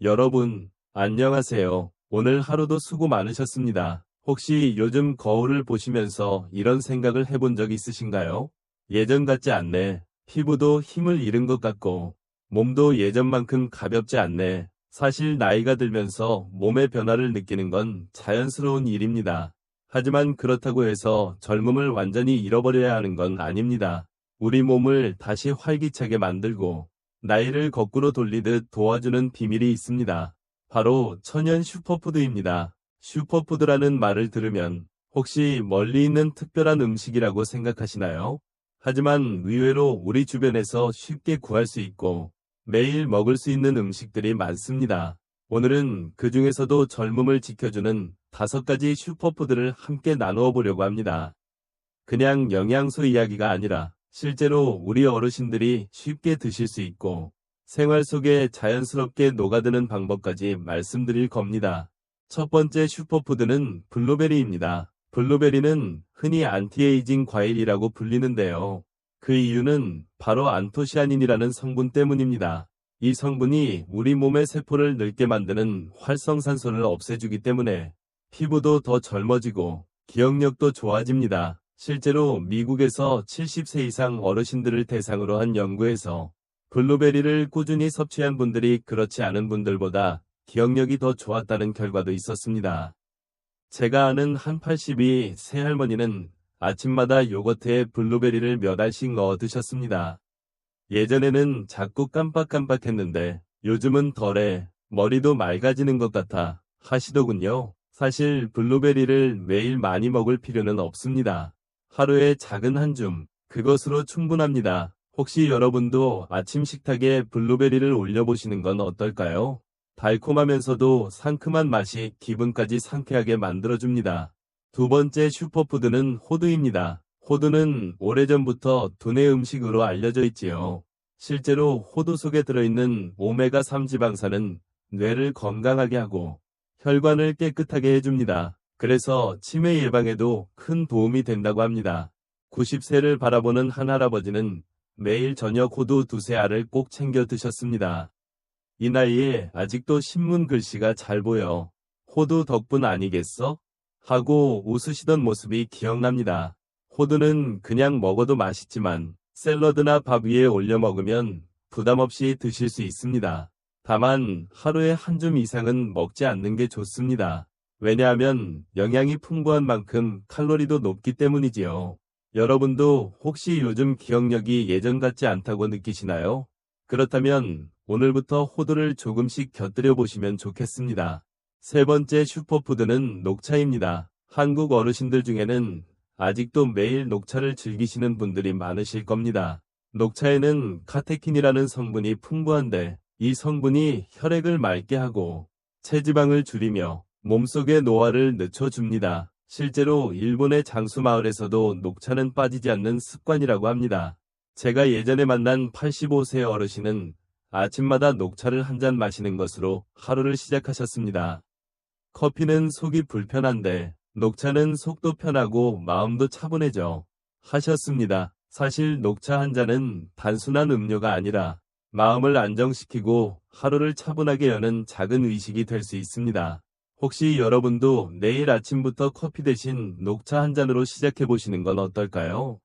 여러분, 안녕하세요. 오늘 하루도 수고 많으셨습니다. 혹시 요즘 거울을 보시면서 이런 생각을 해본 적 있으신가요? 예전 같지 않네. 피부도 힘을 잃은 것 같고, 몸도 예전만큼 가볍지 않네. 사실 나이가 들면서 몸의 변화를 느끼는 건 자연스러운 일입니다. 하지만 그렇다고 해서 젊음을 완전히 잃어버려야 하는 건 아닙니다. 우리 몸을 다시 활기차게 만들고, 나이를 거꾸로 돌리듯 도와주는 비밀이 있습니다. 바로 천연 슈퍼푸드입니다. 슈퍼푸드라는 말을 들으면 혹시 멀리 있는 특별한 음식이라고 생각하시나요? 하지만 의외로 우리 주변에서 쉽게 구할 수 있고 매일 먹을 수 있는 음식들이 많습니다. 오늘은 그 중에서도 젊음을 지켜주는 5가지 슈퍼푸드를 함께 나누어 보려고 합니다. 그냥 영양소 이야기가 아니라 실제로 우리 어르신들이 쉽게 드실 수 있고 생활 속에 자연스럽게 녹아드는 방법까지 말씀드릴 겁니다. 첫 번째 슈퍼푸드는 블루베리입니다. 블루베리는 흔히 안티에이징 과일이라고 불리는데요. 그 이유는 바로 안토시아닌이라는 성분 때문입니다. 이 성분이 우리 몸의 세포를 늙게 만드는 활성산소를 없애주기 때문에 피부도 더 젊어지고 기억력도 좋아집니다. 실제로 미국에서 70세 이상 어르신들을 대상으로 한 연구에서 블루베리를 꾸준히 섭취한 분들이 그렇지 않은 분들보다 기억력이 더 좋았다는 결과도 있었습니다. 제가 아는 한 82세 할머니는 아침마다 요거트에 블루베리를 몇 알씩 넣어 드셨습니다. 예전에는 자꾸 깜빡깜빡했는데 요즘은 덜해 머리도 맑아지는 것 같아 하시더군요. 사실 블루베리를 매일 많이 먹을 필요는 없습니다. 하루에 작은 한 줌, 그것으로 충분합니다. 혹시 여러분도 아침 식탁에 블루베리를 올려보시는 건 어떨까요? 달콤하면서도 상큼한 맛이 기분까지 상쾌하게 만들어줍니다. 두 번째 슈퍼푸드는 호두입니다. 호두는 오래전부터 두뇌 음식으로 알려져 있지요. 실제로 호두 속에 들어있는 오메가3 지방산은 뇌를 건강하게 하고 혈관을 깨끗하게 해줍니다. 그래서 치매 예방에도 큰 도움이 된다고 합니다. 90세를 바라보는 한 할아버지는 매일 저녁 호두 2-3알을 꼭 챙겨 드셨습니다. 이 나이에 아직도 신문 글씨가 잘 보여. 호두 덕분 아니겠어? 하고 웃으시던 모습이 기억납니다. 호두는 그냥 먹어도 맛있지만 샐러드나 밥 위에 올려 먹으면 부담 없이 드실 수 있습니다. 다만 하루에 한 줌 이상은 먹지 않는 게 좋습니다. 왜냐하면 영양이 풍부한 만큼 칼로리도 높기 때문이지요. 여러분도 혹시 요즘 기억력이 예전 같지 않다고 느끼시나요? 그렇다면 오늘부터 호두를 조금씩 곁들여 보시면 좋겠습니다. 세 번째 슈퍼푸드는 녹차입니다. 한국 어르신들 중에는 아직도 매일 녹차를 즐기시는 분들이 많으실 겁니다. 녹차에는 카테킨이라는 성분이 풍부한데 이 성분이 혈액을 맑게 하고 체지방을 줄이며 몸속의 노화를 늦춰줍니다. 실제로 일본의 장수 마을에서도 녹차는 빠지지 않는 습관이라고 합니다. 제가 예전에 만난 85세 어르신은 아침마다 녹차를 한 잔 마시는 것으로 하루를 시작하셨습니다. 커피는 속이 불편한데 녹차는 속도 편하고 마음도 차분해져 하셨습니다. 사실 녹차 한 잔은 단순한 음료가 아니라 마음을 안정시키고 하루를 차분하게 여는 작은 의식이 될 수 있습니다. 혹시 여러분도 내일 아침부터 커피 대신 녹차 한 잔으로 시작해 보시는 건 어떨까요?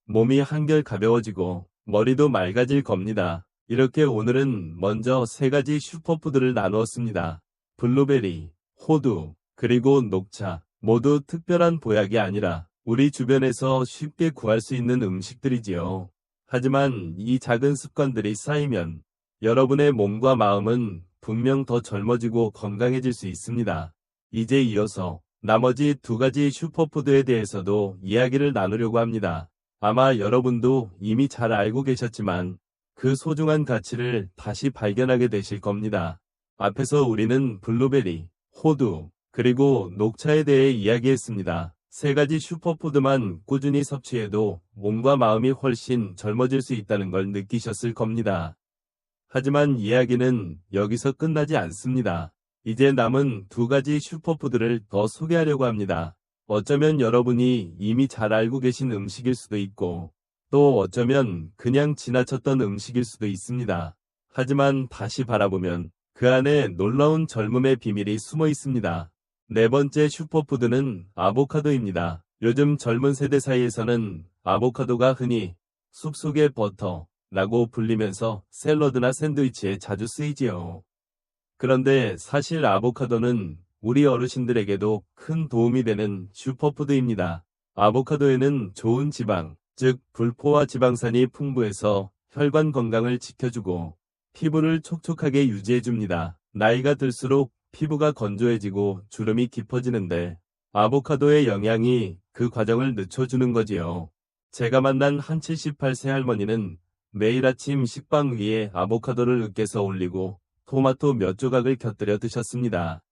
몸이 한결 가벼워지고 머리도 맑아질 겁니다. 이렇게 오늘은 먼저 3가지 슈퍼푸드를 나누었습니다. 블루베리, 호두, 그리고 녹차. 모두 특별한 보약이 아니라 우리 주변에서 쉽게 구할 수 있는 음식들이지요. 하지만 이 작은 습관들이 쌓이면 여러분의 몸과 마음은 분명 더 젊어지고 건강해질 수 있습니다. 이제 이어서 나머지 2가지 슈퍼푸드에 대해서도 이야기를 나누려고 합니다. 아마 여러분도 이미 잘 알고 계셨지만 그 소중한 가치를 다시 발견하게 되실 겁니다. 앞에서 우리는 블루베리, 호두, 그리고 녹차에 대해 이야기했습니다. 3가지 슈퍼푸드만 꾸준히 섭취해도 몸과 마음이 훨씬 젊어질 수 있다는 걸 느끼셨을 겁니다. 하지만 이야기는 여기서 끝나지 않습니다. 이제 남은 2가지 슈퍼푸드를 더 소개하려고 합니다. 어쩌면 여러분이 이미 잘 알고 계신 음식일 수도 있고, 또 어쩌면 그냥 지나쳤던 음식일 수도 있습니다. 하지만 다시 바라보면 그 그 안에 놀라운 젊음의 비밀이 숨어 있습니다. 네 번째 슈퍼푸드는 아보카도입니다. 요즘 젊은 세대 사이에서는 아보카도가 흔히 숲속의 버터라고 불리면서 샐러드나 샌드위치에 자주 쓰이지요. 그런데 사실 아보카도는 우리 어르신들에게도 큰 도움이 되는 슈퍼푸드입니다. 아보카도에는 좋은 지방, 즉 불포화 지방산이 풍부해서 혈관 건강을 지켜주고 피부를 촉촉하게 유지해줍니다. 나이가 들수록 피부가 건조해지고 주름이 깊어지는데 아보카도의 영양이 그 과정을 늦춰주는 거지요. 제가 만난 한 78세 할머니는 매일 아침 식빵 위에 아보카도를 으깨서 올리고 토마토 몇 조각을 곁들여 드셨습니다.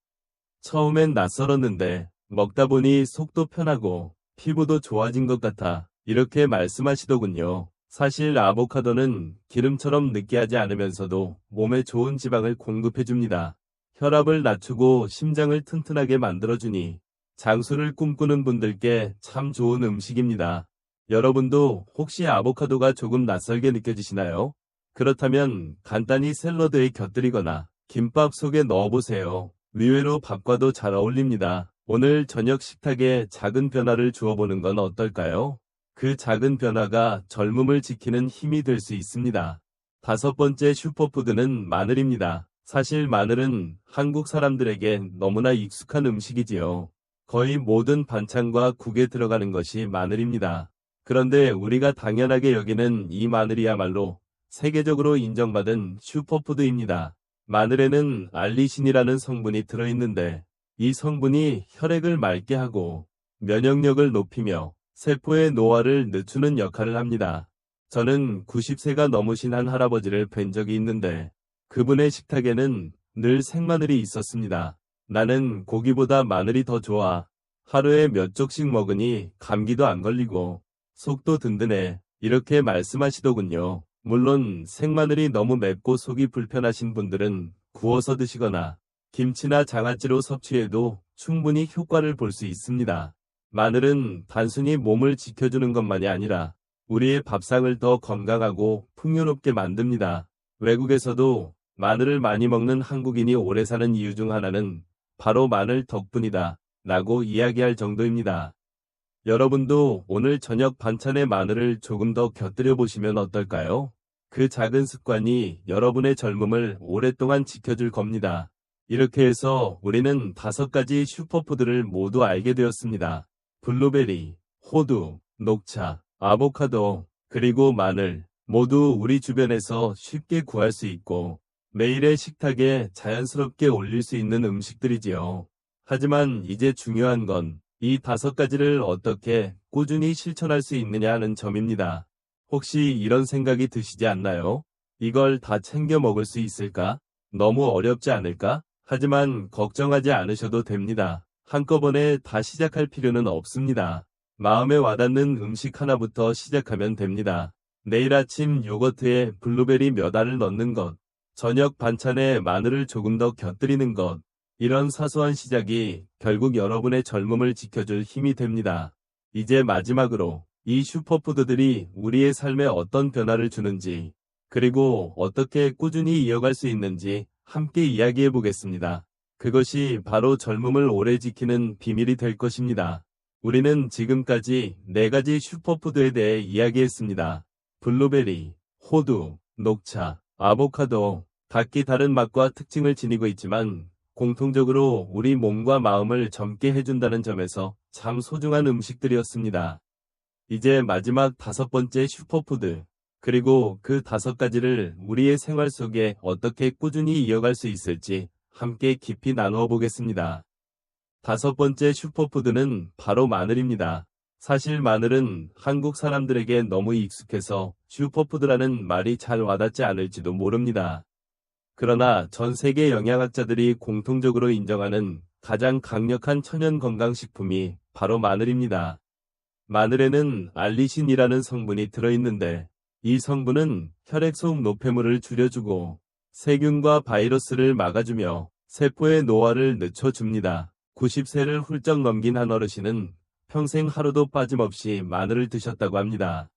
처음엔 낯설었는데 먹다 보니 속도 편하고 피부도 좋아진 것 같아 이렇게 말씀하시더군요. 사실 아보카도는 기름처럼 느끼하지 않으면서도 몸에 좋은 지방을 공급해줍니다. 혈압을 낮추고 심장을 튼튼하게 만들어주니 장수를 꿈꾸는 분들께 참 좋은 음식입니다. 여러분도 혹시 아보카도가 조금 낯설게 느껴지시나요? 그렇다면 간단히 샐러드에 곁들이거나 김밥 속에 넣어보세요. 의외로 밥과도 잘 어울립니다. 오늘 저녁 식탁에 작은 변화를 주어보는 건 어떨까요? 그 작은 변화가 젊음을 지키는 힘이 될 수 있습니다. 다섯 번째 슈퍼푸드는 마늘입니다. 사실 마늘은 한국 사람들에게 너무나 익숙한 음식이지요. 거의 모든 반찬과 국에 들어가는 것이 마늘입니다. 그런데 우리가 당연하게 여기는 이 마늘이야말로 세계적으로 인정받은 슈퍼푸드입니다. 마늘에는 알리신이라는 성분이 들어있는데 이 성분이 혈액을 맑게 하고 면역력을 높이며 세포의 노화를 늦추는 역할을 합니다. 저는 90세가 넘으신 한 할아버지를 뵌 적이 있는데 그분의 식탁에는 늘 생마늘이 있었습니다. 나는 고기보다 마늘이 더 좋아. 하루에 몇 쪽씩 먹으니 감기도 안 걸리고 속도 든든해. 이렇게 말씀하시더군요. 물론 생마늘이 너무 맵고 속이 불편하신 분들은 구워서 드시거나 김치나 장아찌로 섭취해도 충분히 효과를 볼 수 있습니다. 마늘은 단순히 몸을 지켜주는 것만이 아니라 우리의 밥상을 더 건강하고 풍요롭게 만듭니다. 외국에서도 마늘을 많이 먹는 한국인이 오래 사는 이유 중 하나는 바로 마늘 덕분이다 라고 이야기할 정도입니다. 여러분도 오늘 저녁 반찬에 마늘을 조금 더 곁들여 보시면 어떨까요? 그 작은 습관이 여러분의 젊음을 오랫동안 지켜줄 겁니다. 이렇게 해서 우리는 5가지 슈퍼푸드를 모두 알게 되었습니다. 블루베리, 호두, 녹차, 아보카도, 그리고 마늘, 모두 우리 주변에서 쉽게 구할 수 있고 매일의 식탁에 자연스럽게 올릴 수 있는 음식들이지요. 하지만 이제 중요한 건 이 5가지를 어떻게 꾸준히 실천할 수 있느냐 하는 점입니다. 혹시 이런 생각이 드시지 않나요? 이걸 다 챙겨 먹을 수 있을까? 너무 어렵지 않을까? 하지만 걱정하지 않으셔도 됩니다. 한꺼번에 다 시작할 필요는 없습니다. 마음에 와닿는 음식 하나부터 시작하면 됩니다. 내일 아침 요거트에 블루베리 몇 알을 넣는 것, 저녁 반찬에 마늘을 조금 더 곁들이는 것, 이런 사소한 시작이 결국 여러분의 젊음을 지켜줄 힘이 됩니다. 이제 마지막으로 이 슈퍼푸드들이 우리의 삶에 어떤 변화를 주는지, 그리고 어떻게 꾸준히 이어갈 수 있는지 함께 이야기해 보겠습니다. 그것이 바로 젊음을 오래 지키는 비밀이 될 것입니다. 우리는 지금까지 4가지 슈퍼푸드에 대해 이야기했습니다. 블루베리, 호두, 녹차, 아보카도, 각기 다른 맛과 특징을 지니고 있지만 공통적으로 우리 몸과 마음을 젊게 해준다는 점에서 참 소중한 음식들이었습니다. 이제 마지막 5번째 슈퍼푸드, 그리고 그 5가지를 우리의 생활 속에 어떻게 꾸준히 이어갈 수 있을지 함께 깊이 나누어 보겠습니다. 5번째 슈퍼푸드는 바로 마늘입니다. 사실 마늘은 한국 사람들에게 너무 익숙해서 슈퍼푸드라는 말이 잘 와닿지 않을지도 모릅니다. 그러나 전 세계 영양학자들이 공통적으로 인정하는 가장 강력한 천연 건강식품이 바로 마늘입니다. 마늘에는 알리신이라는 성분이 들어있는데 이 성분은 혈액 속 노폐물을 줄여주고 세균과 바이러스를 막아주며 세포의 노화를 늦춰줍니다. 90세를 훌쩍 넘긴 한 어르신은 평생 하루도 빠짐없이 마늘을 드셨다고 합니다.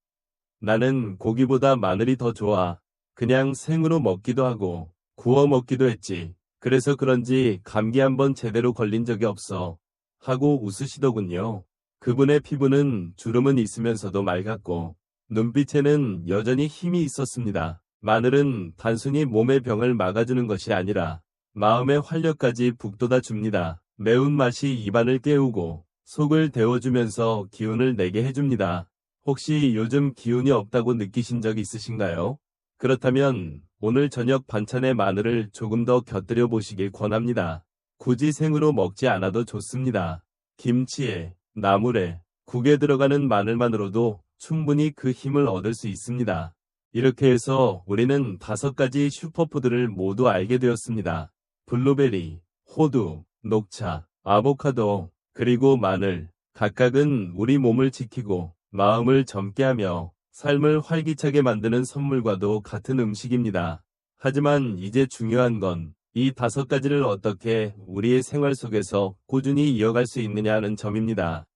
나는 고기보다 마늘이 더 좋아. 그냥 생으로 먹기도 하고 구워 먹기도 했지. 그래서 그런지 감기 한번 제대로 걸린 적이 없어. 하고 웃으시더군요. 그분의 피부는 주름은 있으면서도 맑았고 눈빛에는 여전히 힘이 있었습니다. 마늘은 단순히 몸의 병을 막아주는 것이 아니라 마음의 활력까지 북돋아 줍니다. 매운맛이 입안을 깨우고 속을 데워주면서 기운을 내게 해줍니다. 혹시 요즘 기운이 없다고 느끼신 적 있으신가요? 그렇다면 오늘 저녁 반찬에 마늘을 조금 더 곁들여 보시길 권합니다. 굳이 생으로 먹지 않아도 좋습니다. 김치에, 나물에, 국에 들어가는 마늘만으로도 충분히 그 힘을 얻을 수 있습니다. 이렇게 해서 우리는 5가지 슈퍼푸드를 모두 알게 되었습니다. 블루베리, 호두, 녹차, 아보카도, 그리고 마늘. 각각은 우리 몸을 지키고 마음을 젊게 하며 삶을 활기차게 만드는 선물과도 같은 음식입니다. 하지만 이제 중요한 건 이 5가지를 어떻게 우리의 생활 속에서 꾸준히 이어갈 수 있느냐 하는 점입니다.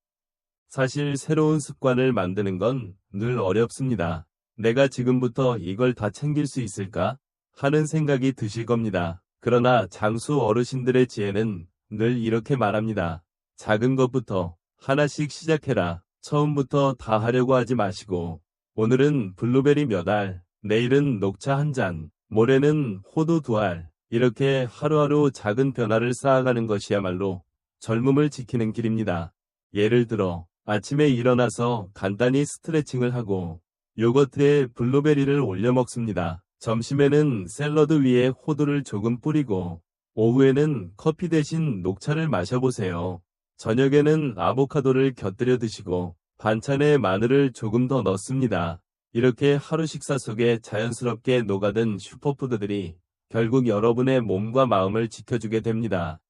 사실 새로운 습관을 만드는 건 늘 어렵습니다. 내가 지금부터 이걸 다 챙길 수 있을까? 하는 생각이 드실 겁니다. 그러나 장수 어르신들의 지혜는 늘 이렇게 말합니다. 작은 것부터 하나씩 시작해라. 처음부터 다 하려고 하지 마시고 오늘은 블루베리 몇 알, 내일은 녹차 한 잔, 모레는 호두 2알, 이렇게 하루하루 작은 변화를 쌓아가는 것이야말로 젊음을 지키는 길입니다. 예를 들어 아침에 일어나서 간단히 스트레칭을 하고 요거트에 블루베리를 올려 먹습니다. 점심에는 샐러드 위에 호두를 조금 뿌리고 오후에는 커피 대신 녹차를 마셔보세요. 저녁에는 아보카도를 곁들여 드시고 반찬에 마늘을 조금 더 넣습니다. 이렇게 하루 식사 속에 자연스럽게 녹아든 슈퍼푸드들이 결국 여러분의 몸과 마음을 지켜주게 됩니다.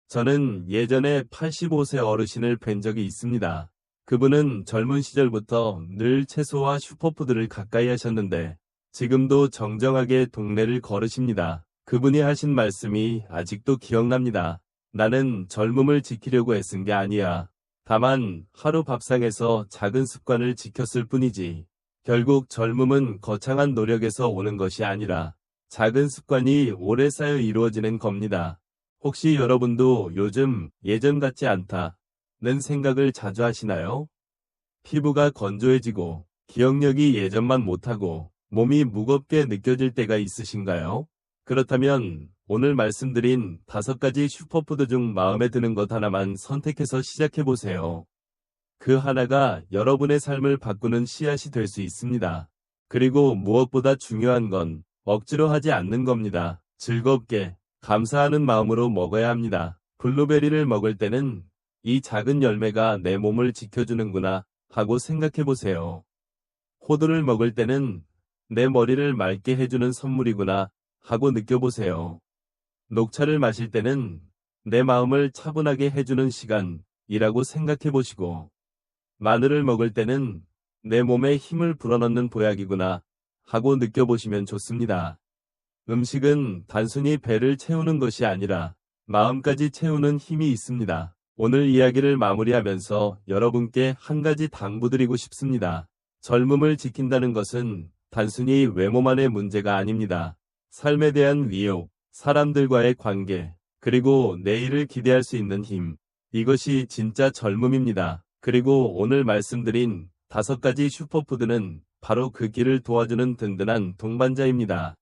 저는 예전에 85세 어르신을 뵌 적이 있습니다. 그분은 젊은 시절부터 늘 채소와 슈퍼푸드를 가까이 하셨는데 지금도 정정하게 동네를 걸으십니다. 그분이 하신 말씀이 아직도 기억납니다. 나는 젊음을 지키려고 애쓴 게 아니야. 다만 하루 밥상에서 작은 습관을 지켰을 뿐이지. 결국 젊음은 거창한 노력에서 오는 것이 아니라 작은 습관이 오래 쌓여 이루어지는 겁니다. 혹시 여러분도 요즘 예전 같지 않다는 생각을 자주 하시나요? 피부가 건조해지고 기억력이 예전만 못하고 몸이 무겁게 느껴질 때가 있으신가요? 그렇다면 오늘 말씀드린 5가지 슈퍼푸드 중 마음에 드는 것 하나만 선택해서 시작해보세요. 그 하나가 여러분의 삶을 바꾸는 씨앗이 될 수 있습니다. 그리고 무엇보다 중요한 건 억지로 하지 않는 겁니다. 즐겁게, 감사하는 마음으로 먹어야 합니다. 블루베리를 먹을 때는 이 작은 열매가 내 몸을 지켜주는구나 하고 생각해보세요. 호두를 먹을 때는 내 머리를 맑게 해주는 선물이구나 하고 느껴보세요. 녹차를 마실 때는 내 마음을 차분하게 해주는 시간이라고 생각해보시고 마늘을 먹을 때는 내 몸에 힘을 불어넣는 보약이구나 하고 느껴보시면 좋습니다. 음식은 단순히 배를 채우는 것이 아니라 마음까지 채우는 힘이 있습니다. 오늘 이야기를 마무리하면서 여러분께 한 가지 당부드리고 싶습니다. 젊음을 지킨다는 것은 단순히 외모만의 문제가 아닙니다. 삶에 대한 위욕, 사람들과의 관계, 그리고 내일을 기대할 수 있는 힘. 이것이 진짜 젊음입니다. 그리고 오늘 말씀드린 5가지 슈퍼푸드는 바로 그 길을 도와주는 든든한 동반자입니다.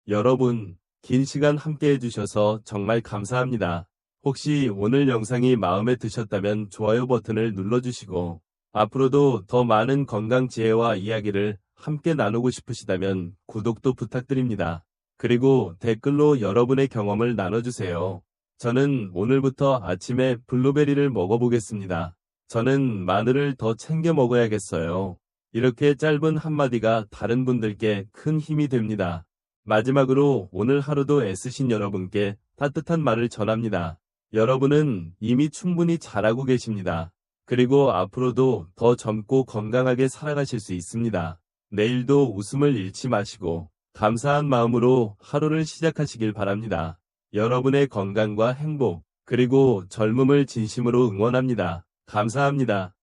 여러분, 긴 시간 함께 해주셔서 정말 감사합니다. 혹시 오늘 영상이 마음에 드셨다면 좋아요 버튼을 눌러주시고 앞으로도 더 많은 건강 지혜와 이야기를 함께 나누고 싶으시다면 구독도 부탁드립니다. 그리고 댓글로 여러분의 경험을 나눠주세요. 저는 오늘부터 아침에 블루베리를 먹어보겠습니다. 저는 마늘을 더 챙겨 먹어야겠어요. 이렇게 짧은 한마디가 다른 분들께 큰 힘이 됩니다. 마지막으로 오늘 하루도 애쓰신 여러분께 따뜻한 말을 전합니다. 여러분은 이미 충분히 잘하고 계십니다. 그리고 앞으로도 더 젊고 건강하게 살아가실 수 있습니다. 내일도 웃음을 잃지 마시고 감사한 마음으로 하루를 시작하시길 바랍니다. 여러분의 건강과 행복, 그리고 젊음을 진심으로 응원합니다. 감사합니다.